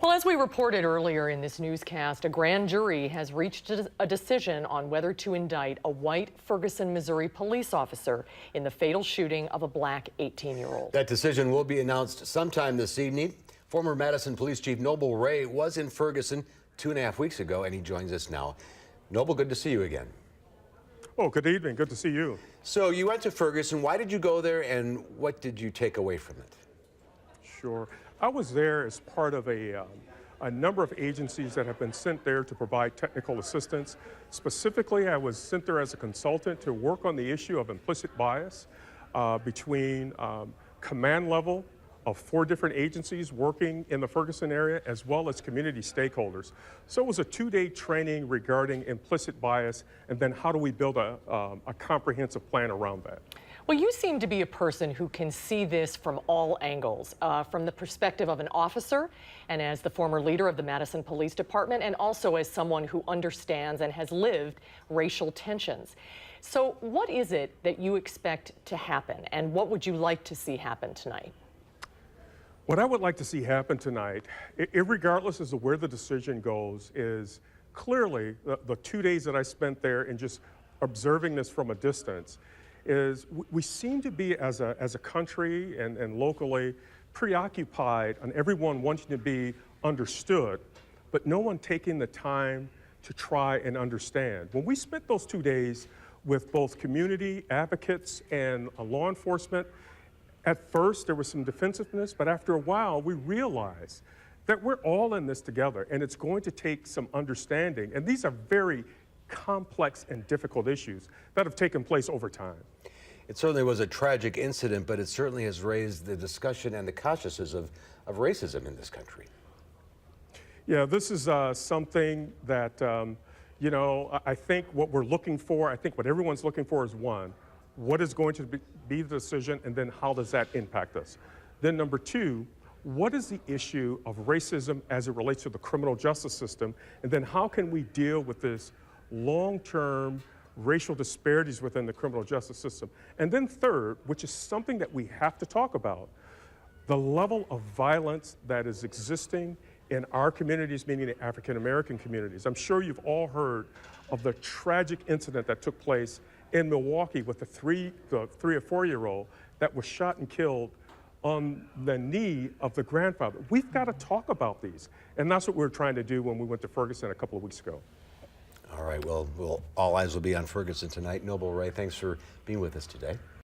Well, as we reported earlier in this newscast, a grand jury has reached a decision on whether to indict a white Ferguson, Missouri police officer in the fatal shooting of a black 18-year-old. That decision will be announced sometime this evening. Former Madison Police Chief Nobel Wray was in Ferguson 2.5 weeks ago, and he joins us now. Nobel, good to see you again. Oh, good evening. Good to see you. So you went to Ferguson. Why did you go there, and what did you take away from it? Sure. I was there as part of a number of agencies that have been sent there to provide technical assistance. Specifically, I was sent there as a consultant to work on the issue of implicit bias between command level of 4 different agencies working in the Ferguson area, as well as community stakeholders. So it was a 2-day training regarding implicit bias, and then how do we build a comprehensive plan around that. Well, you seem to be a person who can see this from all angles, from the perspective of an officer and as the former leader of the Madison Police Department, and also as someone who understands and has lived racial tensions. So what is it that you expect to happen, and what would you like to see happen tonight? What I would like to see happen tonight, irregardless as to where the decision goes, is clearly the 2 days that I spent there and just observing this from a distance, is we seem to be as a country and locally preoccupied on everyone wanting to be understood, but no one taking the time to try and understand. When we spent those 2 days with both community advocates and law enforcement, at first there was some defensiveness, but after a while we realized that we're all in this together, and it's going to take some understanding. And these are very complex and difficult issues that have taken place over time. It certainly was a tragic incident, but it certainly has raised the discussion and the consciousness of racism in this country. Yeah, this is something that, I think what we're looking for, I think what everyone's looking for is one, what is going to be the decision, and then how does that impact us? Then number 2, what is the issue of racism as it relates to the criminal justice system? And then how can we deal with this long-term racial disparities within the criminal justice system? And then third, which is something that we have to talk about, the level of violence that is existing in our communities, meaning the African-American communities. I'm sure you've all heard of the tragic incident that took place in Milwaukee with the 3 or 4-year-old that was shot and killed on the knee of the grandfather. We've got to talk about these, and that's what we were trying to do when we went to Ferguson a couple of weeks ago. All right, well, all eyes will be on Ferguson tonight. Nobel Wray, thanks for being with us today.